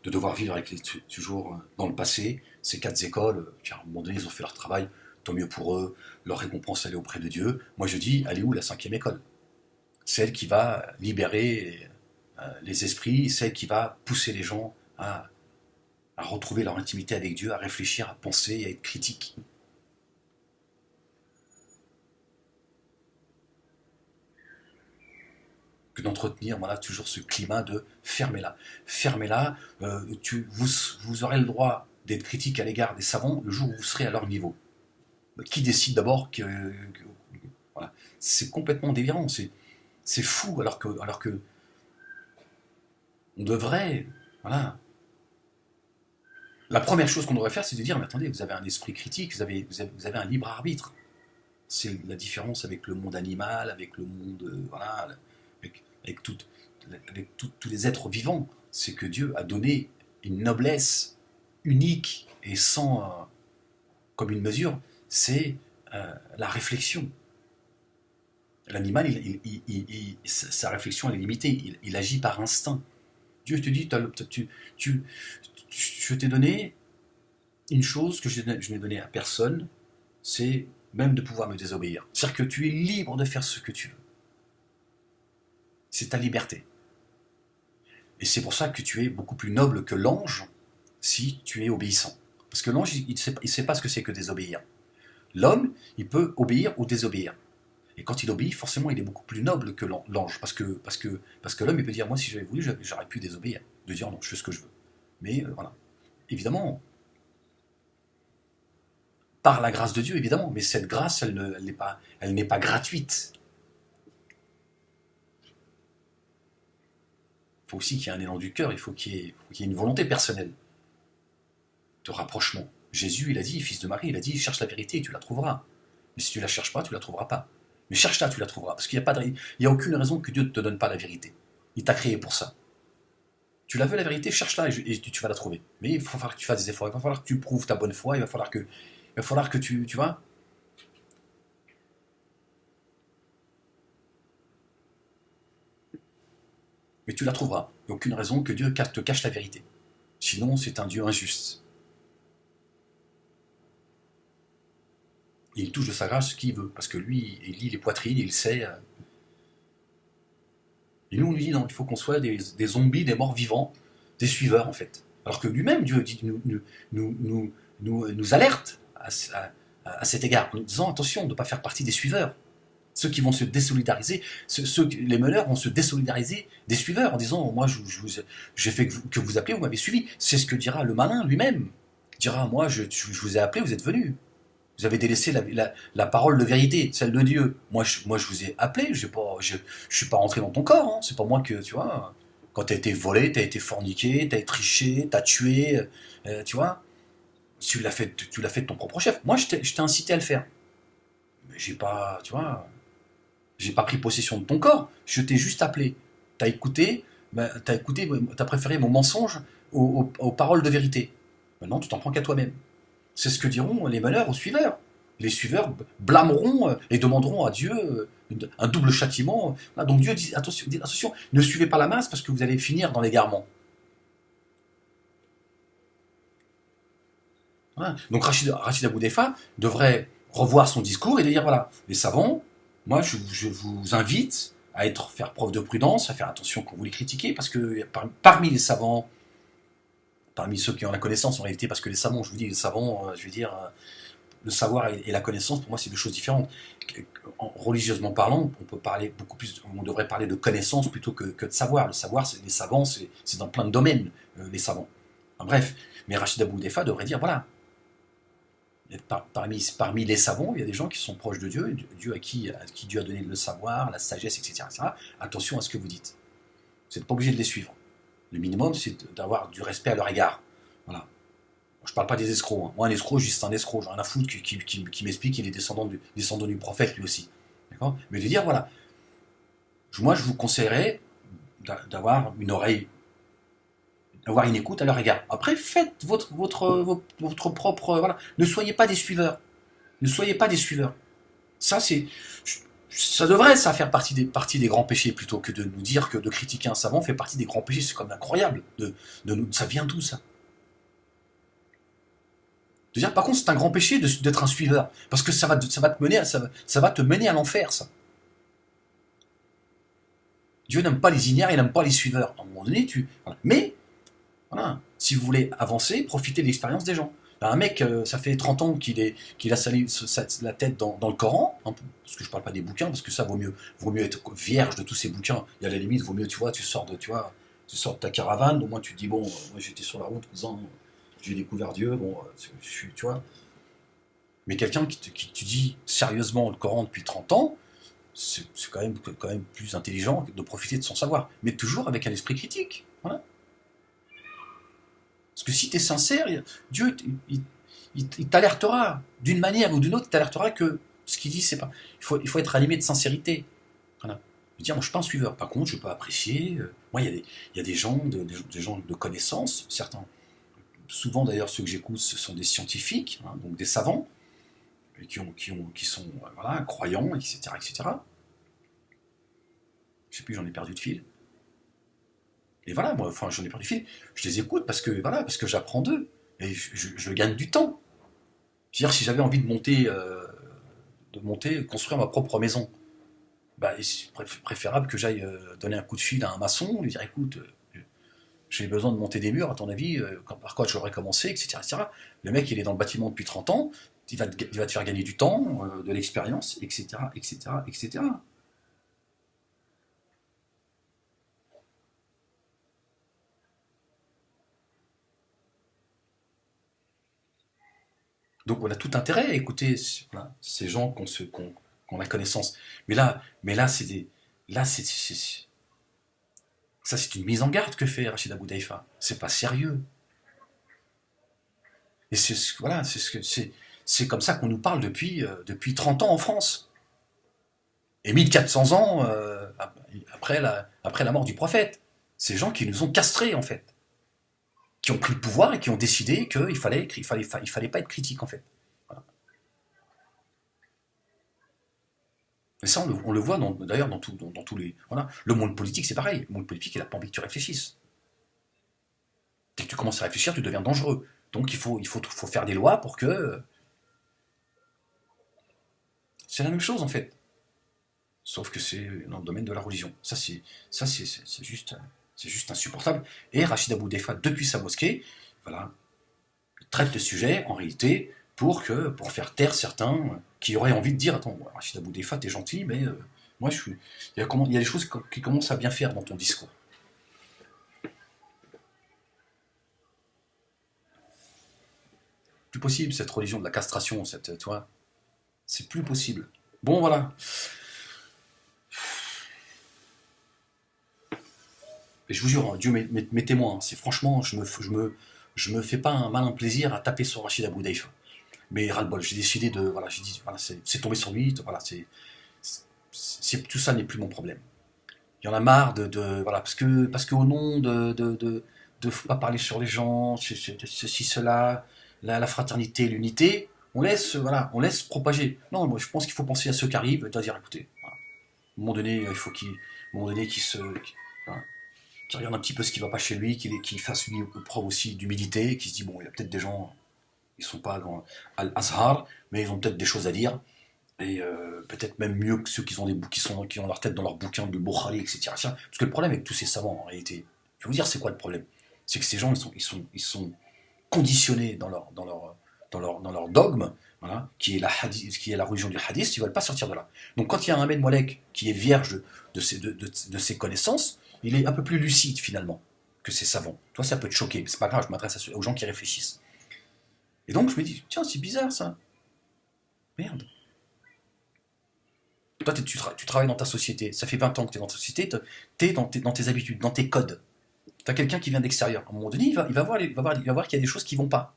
de devoir vivre avec toujours dans le passé, ces 4 écoles, qui à un moment donné ils ont fait leur travail, tant mieux pour eux, leur récompense elle est auprès de Dieu. Moi je dis, elle est où la 5e école? Celle qui va libérer les esprits, celle qui va pousser les gens à retrouver leur intimité avec Dieu, à réfléchir, à penser, à être critique. Que d'entretenir voilà, toujours ce climat de fermez-la. Fermez-la, vous aurez le droit d'être critique à l'égard des savants le jour où vous serez à leur niveau. Qui décide d'abord voilà. C'est complètement délirant, c'est fou, alors que on devrait, voilà. La première chose qu'on devrait faire, c'est de dire, mais attendez, vous avez un esprit critique, vous avez un libre arbitre. C'est la différence avec le monde animal, avec le monde, voilà, avec tous les êtres vivants. C'est que Dieu a donné une noblesse unique et sans comme une mesure, c'est la réflexion. L'animal, sa réflexion elle est limitée, il agit par instinct. Dieu te dit, je t'ai donné une chose que je n'ai donnée à personne, c'est même de pouvoir me désobéir. C'est-à-dire que tu es libre de faire ce que tu veux. C'est ta liberté. Et c'est pour ça que tu es beaucoup plus noble que l'ange si tu es obéissant. Parce que l'ange, il ne sait pas ce que c'est que désobéir. L'homme, il peut obéir ou désobéir. Et quand il obéit, forcément, il est beaucoup plus noble que l'ange. Parce que l'homme, il peut dire, moi, si j'avais voulu, j'aurais pu désobéir. De dire, non, je fais ce que je veux. Mais voilà. Évidemment, par la grâce de Dieu, évidemment. Mais cette grâce, elle n'est pas gratuite. Il faut aussi qu'il y ait un élan du cœur. Il faut qu'il y ait une volonté personnelle de rapprochement. Jésus, il a dit, fils de Marie, il a dit, cherche la vérité et tu la trouveras. Mais si tu la cherches pas, tu la trouveras pas. Mais cherche-la, tu la trouveras. Parce qu'il n'y a aucune raison que Dieu ne te donne pas la vérité. Il t'a créé pour ça. Tu la veux, la vérité, cherche-la et tu vas la trouver. Mais il va falloir que tu fasses des efforts. Il va falloir que tu prouves ta bonne foi. Il va falloir que tu vois. Mais tu la trouveras. Il n'y a aucune raison que Dieu te cache la vérité. Sinon, c'est un Dieu injuste. Et il touche de sa grâce ce qu'il veut. Parce que lui, il lit les poitrines, il sait. Et nous, on lui dit non, il faut qu'on soit des zombies, des morts vivants, des suiveurs en fait. Alors que lui-même, Dieu dit, nous alerte à cet égard, en nous disant attention de ne pas faire partie des suiveurs. Ceux qui vont se désolidariser, les meneurs vont se désolidariser des suiveurs en disant moi j'ai fait que vous appelez, vous m'avez suivi. C'est ce que dira le malin lui-même. dira, moi, je vous ai appelé, vous êtes venu. Vous avez délaissé la parole de vérité, celle de Dieu. Moi, je vous ai appelé, je suis pas rentré dans ton corps. Hein. C'est pas moi que, tu vois, quand tu as été volé, tu as été forniqué, tu as triché, tu as tué, tu vois, tu l'as fait de ton propre chef. Moi, je t'ai incité à le faire. Mais j'ai pas, tu vois, j'ai pas pris possession de ton corps. Je t'ai juste appelé. T'as préféré mon mensonge aux paroles de vérité. Maintenant, tu t'en prends qu'à toi-même. C'est ce que diront les malheurs aux suiveurs. Les suiveurs blâmeront et demanderont à Dieu un double châtiment. Voilà, donc Dieu dit attention, ne suivez pas la masse parce que vous allez finir dans l'égarement. Voilà. Donc Rachid Aboudefa devrait revoir son discours et dire voilà, les savants, moi je vous invite à faire preuve de prudence, à faire attention quand vous les critiquez, parce que parmi les savants, parmi ceux qui ont la connaissance en réalité, parce que les savants, je vous dis, les savants, je veux dire, le savoir et la connaissance, pour moi, c'est deux choses différentes. Religieusement parlant, on peut parler beaucoup plus, on devrait parler de connaissance plutôt que de savoir. Le savoir, les savants, c'est dans plein de domaines, les savants. Enfin, bref, mais Rachid Aboudefa devrait dire, voilà, parmi les savants, il y a des gens qui sont proches de Dieu, Dieu à qui Dieu a donné le savoir, la sagesse, etc., etc. Attention à ce que vous dites. Vous n'êtes pas obligé de les suivre. Le minimum, c'est d'avoir du respect à leur égard. Voilà. Je ne parle pas des escrocs. Hein. Moi, un escroc, juste un escroc. J'ai rien à foutre qui m'explique qu'il est descendant du prophète, lui aussi. D'accord ? Mais de dire, voilà, moi, je vous conseillerais d'avoir une oreille, d'avoir une écoute à leur égard. Après, faites votre propre... Voilà. Ne soyez pas des suiveurs. Ne soyez pas des suiveurs. Ça, ça devrait faire partie des grands péchés, plutôt que de nous dire que de critiquer un savant fait partie des grands péchés. C'est quand même incroyable. Ça vient d'où, ça ? De dire, par contre, c'est un grand péché d'être un suiveur. Parce que ça va te mener à l'enfer, ça. Dieu n'aime pas les ignares, il n'aime pas les suiveurs. À un moment donné, voilà. Mais, voilà, si vous voulez avancer, profitez de l'expérience des gens. Un mec, ça fait 30 ans qu'il a sali la tête dans le Coran, hein, parce que je parle pas des bouquins, parce que ça vaut mieux être vierge de tous ces bouquins. Et à la limite, vaut mieux, tu vois, tu sors de ta caravane, au moins tu te dis, bon, moi j'étais sur la route, en disant, j'ai découvert Dieu, bon, tu vois. Mais quelqu'un qui tu dis sérieusement le Coran depuis 30 ans, c'est quand même plus intelligent de profiter de son savoir. Mais toujours avec un esprit critique. Voilà. Parce que si tu es sincère, Dieu, il t'alertera. D'une manière ou d'une autre, il t'alertera que ce qu'il dit, c'est pas. Il faut être animé de sincérité. Voilà. Dire, moi je suis pas un suiveur. Par contre, je peux apprécier. Moi, il y a des gens, des gens de connaissance, certains. Souvent d'ailleurs, ceux que j'écoute, ce sont des scientifiques, hein, donc des savants, qui sont voilà, croyants, etc., etc. Je sais plus, j'en ai perdu de fil. Et voilà, moi, enfin, j'en ai perdu de fil. Je les écoute parce que j'apprends d'eux. Et je gagne du temps. C'est-à-dire, si j'avais envie de construire ma propre maison, bah, c'est préférable que j'aille donner un coup de fil à un maçon, lui dire, écoute, j'ai besoin de monter des murs, à ton avis, par quoi j'aurais commencé, etc., etc. Le mec, il est dans le bâtiment depuis 30 ans, il va te faire gagner du temps, de l'expérience, etc., etc., etc. Donc on a tout intérêt à écouter voilà, ces gens qui ont la connaissance. Mais là, ça c'est une mise en garde que fait Rachid Aboudaïfa. C'est pas sérieux. Et voilà, c'est comme ça qu'on nous parle depuis 30 ans en France. Et 1400 ans après la mort du prophète. Ces gens qui nous ont castrés, en fait. Qui ont pris le pouvoir et qui ont décidé qu'il fallait pas être critique, en fait. Voilà. Et ça, on le voit d'ailleurs dans tous les... Voilà. Le monde politique, c'est pareil. Le monde politique, il n'a pas envie que tu réfléchisses. Dès que tu commences à réfléchir, tu deviens dangereux. Donc il faut faire des lois pour que... C'est la même chose, en fait. Sauf que c'est dans le domaine de la religion. C'est juste insupportable. Et Rachid Aboudefa, depuis sa mosquée, voilà, traite le sujet, en réalité, pour faire taire certains qui auraient envie de dire, attends, Rachid Aboudefa, t'es gentil, mais moi, il y a des choses qui commencent à bien faire dans ton discours. plus possible, cette religion de la castration, tu vois, c'est plus possible. Bon, voilà. Et je vous jure, Dieu m'est témoin, c'est franchement, je me fais pas un malin plaisir à taper sur Rachid Abou Daïfa. Mais ras-le-bol, j'ai décidé de, voilà, j'ai dit, voilà, c'est tombé sur lui, voilà, tout ça n'est plus mon problème. Il y en a marre voilà, parce que au nom de faut pas parler sur les gens, ceci, cela, la fraternité, l'unité, on laisse propager. Non, moi je pense qu'il faut penser à ceux qui arrivent, et dire, écoutez, voilà, à un moment donné, il faut voilà, qu'il regarde un petit peu ce qui va pas chez lui, qu'il fasse lui preuve aussi d'humilité, qu'il se dit, bon, il y a peut-être des gens, ils sont pas dans Al-Azhar, mais ils ont peut-être des choses à dire, et peut-être même mieux que ceux qui ont leur tête dans leur bouquin de Bukhari, etc. Parce que le problème avec tous ces savants, en réalité, je vais vous dire c'est quoi le problème, c'est que ces gens ils sont conditionnés dans leur dogme, voilà, qui est la religion du hadith, ils ne veulent pas sortir de là. Donc quand il y a un Ahmed Molek qui est vierge de ses connaissances, il est un peu plus lucide finalement que ces savants. Toi ça peut te choquer, mais c'est pas grave, je m'adresse aux gens qui réfléchissent. Et donc je me dis, tiens c'est bizarre ça, merde. Toi, tu travailles dans ta société, ça fait 20 ans que tu es dans ta société, tu es dans tes habitudes, dans tes codes. Tu as quelqu'un qui vient d'extérieur. À un moment donné, il va voir qu'il y a des choses qui ne vont pas.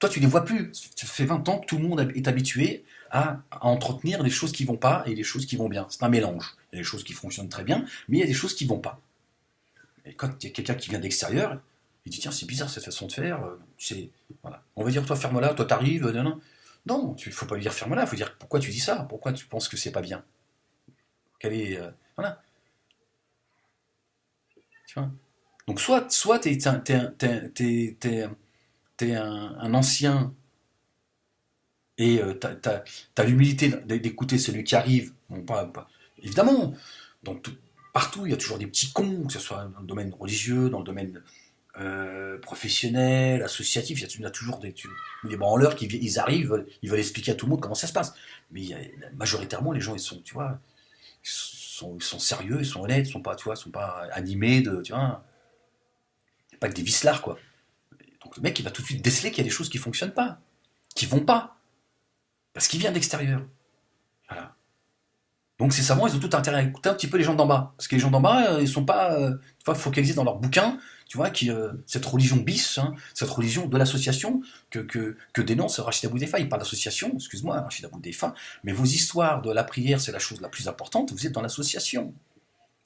Toi, tu ne les vois plus. Ça fait 20 ans que tout le monde est habitué à entretenir des choses qui ne vont pas et des choses qui vont bien. C'est un mélange. Il y a des choses qui fonctionnent très bien, mais il y a des choses qui ne vont pas. Et quand il y a quelqu'un qui vient d'extérieur, il dit tiens, c'est bizarre cette façon de faire. Voilà. On va dire toi, ferme-la, toi, t'arrives. Non. Non, il ne faut pas lui dire ferme-la, il faut dire pourquoi tu dis ça, pourquoi tu penses que c'est pas bien. Voilà. Tu vois. Donc soit t'es un ancien et t'as l'humilité d'écouter celui qui arrive. Bon, évidemment, partout il y a toujours des petits cons, que ce soit dans le domaine religieux, dans le domaine professionnel, associatif, il y a toujours des branleurs qui ils arrivent, ils veulent expliquer à tout le monde comment ça se passe. Mais majoritairement, les gens, ils sont, tu vois, ils sont sérieux, ils sont honnêtes, ils sont pas animés de, tu vois, pas que des vislards, quoi. Donc le mec, il va tout de suite déceler qu'il y a des choses qui fonctionnent pas, qui vont pas, parce qu'il vient d'extérieur. Voilà. Donc ces savants, ils ont tout intérêt à écouter un petit peu les gens d'en bas, parce que les gens d'en bas, ils sont pas, focalisés dans leurs bouquins. Tu vois, cette religion bis, hein, cette religion de l'association que dénonce Rachid Abou Daïfa. Il parle d'association, excuse-moi, Rachid Abou Daïfa, mais vos histoires de la prière, c'est la chose la plus importante, vous êtes dans l'association.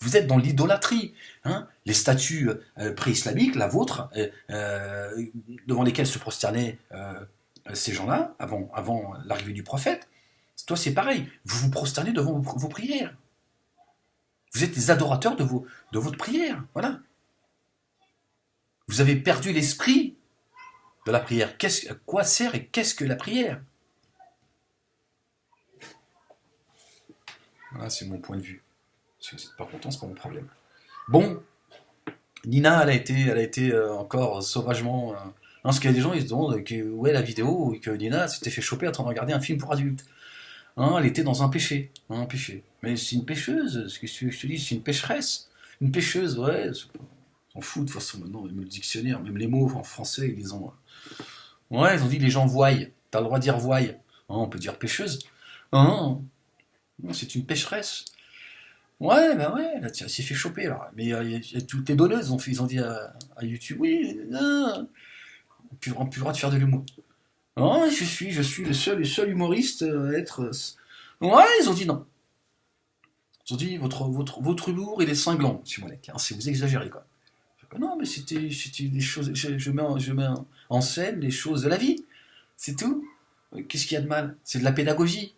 Vous êtes dans l'idolâtrie. Hein. Les statues pré-islamiques, la vôtre, devant lesquelles se prosternaient ces gens-là, avant l'arrivée du prophète, toi c'est pareil, vous vous prosternez devant vos prières. Vous êtes des adorateurs de votre prière, voilà. Vous avez perdu l'esprit de la prière. À quoi sert et qu'est-ce que la prière? Voilà, c'est mon point de vue. Si vous n'êtes pas content, c'est pas mon problème. Bon, Nina, elle a été encore sauvagement... parce qu'il y a des gens, ils se demandent où est la vidéo, et que Nina s'était fait choper en train de regarder un film pour adultes. Hein, elle était dans un péché. Mais c'est une pêcheuse, ce que je te dis, c'est une pécheresse. Une pêcheuse, ouais... On fout de toute façon maintenant, même le dictionnaire, même les mots en français, ils ont. Ouais, ils ont dit les gens voient. T'as le droit de dire voient. Hein, on peut dire pêcheuse. Hein, c'est une pécheresse. Ouais, ben ouais, là, elle s'est fait choper là. Mais toutes les donneuses ils ont dit à YouTube, oui, non, on n'a plus le droit de faire de l'humour. Non, je suis le seul humoriste à être. Ouais, ils ont dit non. Ils ont dit votre humour il est cinglant, monsieur Molek. Hein, si vous exagérez quoi. Non, mais c'était des choses. Je mets en scène les choses de la vie. C'est tout. Qu'est-ce qu'il y a de mal? C'est de la pédagogie.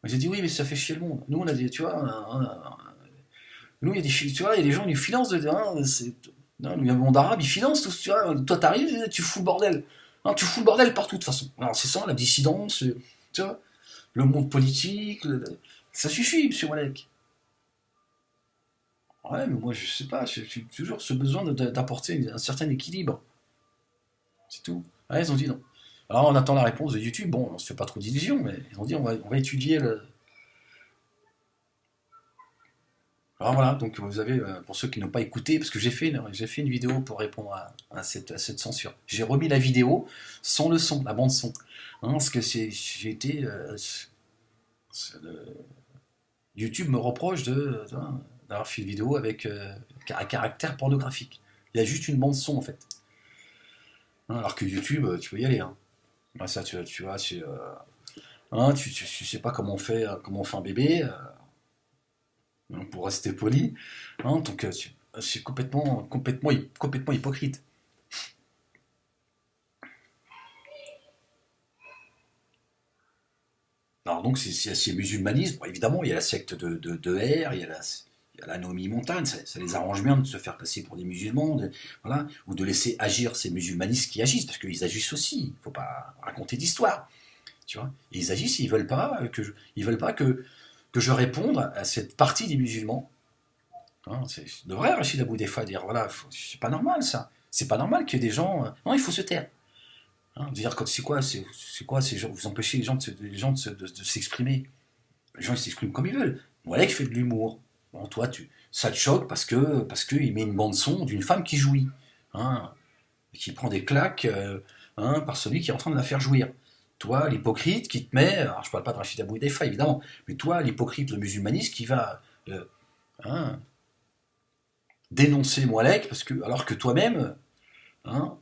J'ai dit oui, mais ça fait chier le monde. Nous, on a dit, tu vois, nous, il y a des, tu vois, il y a des gens qui financent. Non, le monde arabe, ils financent tout. Tu vois, toi, t'arrives, tu fous le bordel. Non, tu fous le bordel partout, de toute façon. Alors, c'est ça, la dissidence, tu vois, le monde politique. Ça suffit, monsieur Walek. Ouais, mais moi, je sais pas, j'ai toujours ce besoin d'apporter un certain équilibre. C'est tout. Ouais, ils ont dit non. Alors, on attend la réponse de YouTube. Bon, on se fait pas trop d'illusions, mais ils ont dit on va étudier Alors voilà, donc vous avez, pour ceux qui n'ont pas écouté, parce que j'ai fait une vidéo pour répondre à cette censure. J'ai remis la vidéo sans le son, la bande son. Hein, parce que j'ai été... YouTube me reproche d'avoir fait une vidéo avec un caractère pornographique. Il y a juste une bande son en fait. Hein, alors que YouTube, tu peux y aller. Hein. Ouais, ça, tu vois, hein, tu sais pas comment on fait un bébé, hein, pour rester poli. Hein, donc c'est complètement hypocrite. Alors donc c'est musulmanisme, bon, évidemment, il y a la secte de R, il y a la Naomi Montagne, ça les arrange bien de se faire passer pour des musulmans, voilà, ou de laisser agir ces musulmanistes qui agissent, parce qu'ils agissent aussi, il ne faut pas raconter d'histoire, tu vois. Et ils agissent, ils veulent pas que je réponde à cette partie des musulmans. Hein, de vrai, Rachid Abou Defa, dire, voilà, c'est pas normal ça, c'est pas normal qu'il y ait des gens... non, il faut se taire. Hein, dire c'est quoi ces gens, vous empêchez les gens de s'exprimer. Les gens ils s'expriment comme ils veulent. Voilà qui fait de l'humour. Bon, toi, ça te choque parce que il met une bande son d'une femme qui jouit, hein, et qui prend des claques, hein, par celui qui est en train de la faire jouir. Toi, l'hypocrite qui te met, alors je parle pas de Rachid Abou Defa évidemment, mais toi, l'hypocrite, le musulmaniste qui va, hein, dénoncer Moualek parce que alors que toi-même, hein,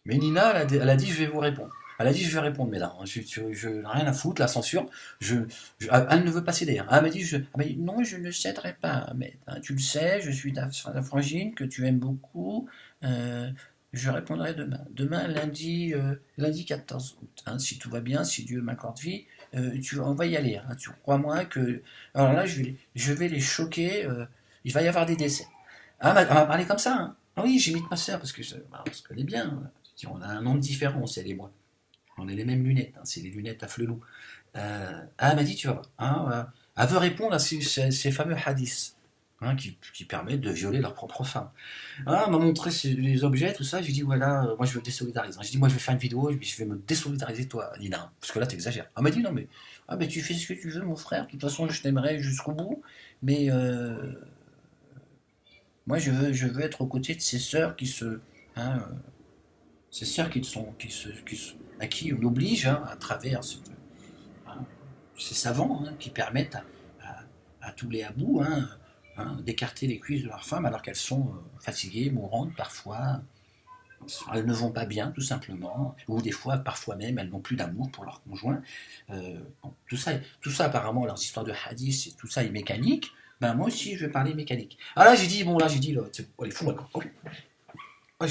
mais Nina, elle a dit, je vais vous répondre. Elle a dit, je vais répondre, mesdames. Je n'ai rien à foutre, la censure. Elle ne veut pas céder. Hein. Elle m'a dit, non, je ne céderai pas, Ahmed. Hein, tu le sais, je suis ta frangine que tu aimes beaucoup. Euh, je répondrai demain. Demain, lundi 14 août. Hein, si tout va bien, si Dieu m'accorde vie, on va y aller. Hein, tu crois-moi que... Alors là, je vais les choquer. Il va y avoir des décès. Ah, elle m'a parlé comme ça. Hein. Ah oui, j'imite ma soeur parce qu'elle est bien. Hein. On a un nom de différence, elle et moi. On a les mêmes lunettes, hein, c'est les lunettes à flelou. Elle m'a dit, tu vois, hein, elle veut répondre à ces fameux hadiths, hein, qui permettent de violer leur propre femme. Ah, elle m'a montré les objets, tout ça, j'ai dit, voilà, moi je me désolidarise. J'ai dit, moi je vais faire une vidéo, je vais me désolidariser de toi, Nina, parce que là t'exagères. Elle m'a dit, non mais, ah, mais tu fais ce que tu veux, mon frère, de toute façon je t'aimerai jusqu'au bout, mais moi je veux être aux côtés de ces sœurs qui se... Hein, c'est sûr à qui on oblige, hein, à travers hein, ces savants, hein, qui permettent à tous les abous, hein, hein, d'écarter les cuisses de leurs femmes alors qu'elles sont fatiguées, mourantes parfois. Elles ne vont pas bien, tout simplement, ou des fois, parfois même, elles n'ont plus d'amour pour leur conjoint. Bon, tout ça, apparemment, leurs histoires de hadith, et tout ça est mécanique. Ben moi aussi, je vais parler mécanique. Ah là, j'ai dit, là, allez, fous-moi le camp. Ouais,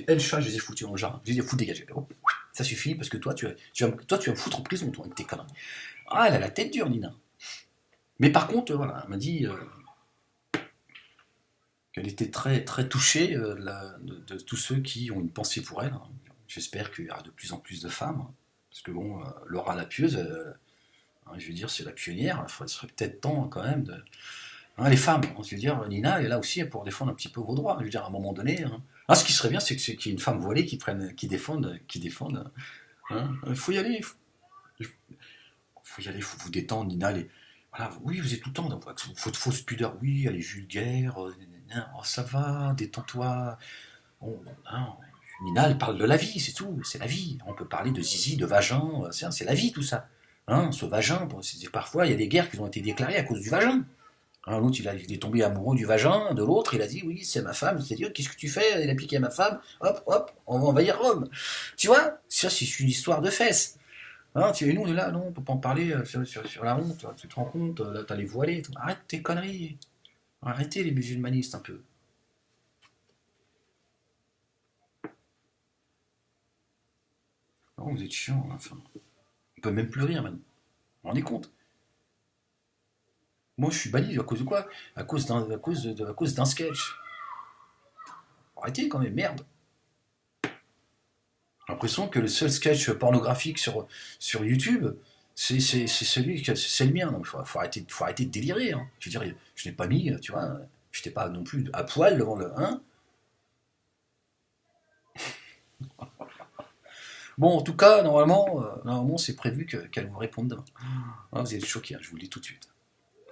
le chat, je les ai foutus en jardin. Je les ai foutus dégager. Oh, ça suffit parce que toi, tu vas me foutre en prison, toi, avec tes conneries. Ah, elle a la tête dure, Nina. Mais par contre, voilà, elle m'a dit qu'elle était très, très touchée de tous ceux qui ont une pensée pour elle. Hein. J'espère qu'il y aura de plus en plus de femmes. Hein, parce que bon, Laura la pieuse, hein, je veux dire, c'est la pionnière. Il serait peut-être temps quand même de. Hein, les femmes, hein, je veux dire, Nina est là aussi pour défendre un petit peu vos droits. Je veux dire, à un moment donné. Hein. Ah, ce qui serait bien, c'est qu'il y ait une femme voilée qui défende. Hein. Il faut y aller, faut y aller, faut vous détendre, Nina. Voilà, oui, vous êtes tout le temps dans votre fausse pudeur. Oui, elle est vulgaire. Oh, ça va, détends-toi. Bon, hein, Nina, elle parle de la vie, c'est tout. C'est la vie. On peut parler de zizi, de vagin. C'est la vie, tout ça. Hein, ce vagin, parfois, il y a des guerres qui ont été déclarées à cause du vagin. Hein, l'autre, il est tombé amoureux du vagin de l'autre, il a dit oui, c'est ma femme. Il s'est dit, oh, qu'est-ce que tu fais? Il a piqué à ma femme, hop, hop, on va envahir Rome. Tu vois, ça, c'est une histoire de fesses. Hein, et nous, on est là, non, on peut pas en parler sur la honte, tu te rends compte, là, t'as les voilés. Arrête tes conneries. Arrêtez les musulmanistes un peu. Non, vous êtes chiants, enfin. On peut même plus rire maintenant. On en est compte. Moi, je suis banni à cause de quoi? À cause d'un sketch. Arrêtez quand même, merde. J'ai l'impression que le seul sketch pornographique sur YouTube, c'est c'est le mien. Donc, faut arrêter de délirer. Hein. Je veux dire, je n'ai pas mis, tu vois, je n'étais pas non plus à poil devant le. Hein. Bon, en tout cas, normalement c'est prévu qu'elle vous réponde demain. Ah, vous êtes choqués, hein, je vous le dis tout de suite.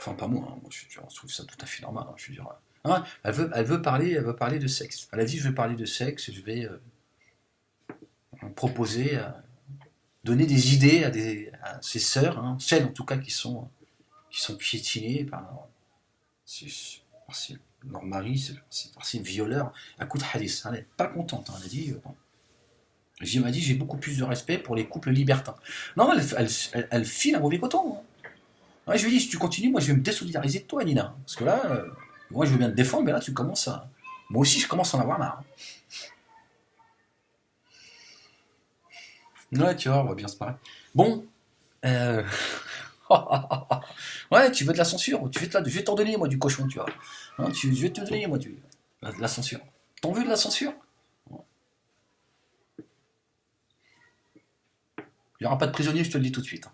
Enfin, pas moi, hein. Moi je trouve ça tout à fait normal, hein. Je veux dire, hein, elle veut parler de sexe. Elle a dit, je vais parler de sexe, je vais proposer, donner des idées à ses sœurs, hein, celles en tout cas qui sont piétinées par leur mari, par ces violeurs. Écoute, Hadith, elle n'est pas contente, hein. Elle a dit, bon. M'a dit, j'ai beaucoup plus de respect pour les couples libertins. Non, elle file un mauvais coton, hein. Ouais, je lui ai dit, si tu continues, moi je vais me désolidariser de toi, Nina. Parce que là, moi je veux bien te défendre, mais là tu commences à. Moi aussi je commence à en avoir marre. Ouais, tu vois, on va bien se parler. Bon. euh, Ouais, tu veux de la censure. Je vais t'en donner, moi, du cochon, tu vois. Hein, je vais te donner, moi, de la censure. T'en veux de la censure? Il n'y aura pas de prisonnier, je te le dis tout de suite.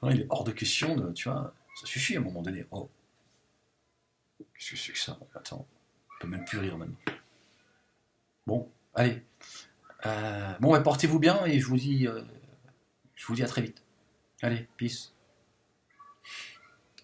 Non, il est hors de question de. Tu vois, ça suffit à un moment donné. Oh, qu'est-ce que c'est que ça? Attends, on peut même plus rire maintenant. Bon, allez. Bon, portez-vous bien et je vous dis à très vite. Allez, peace.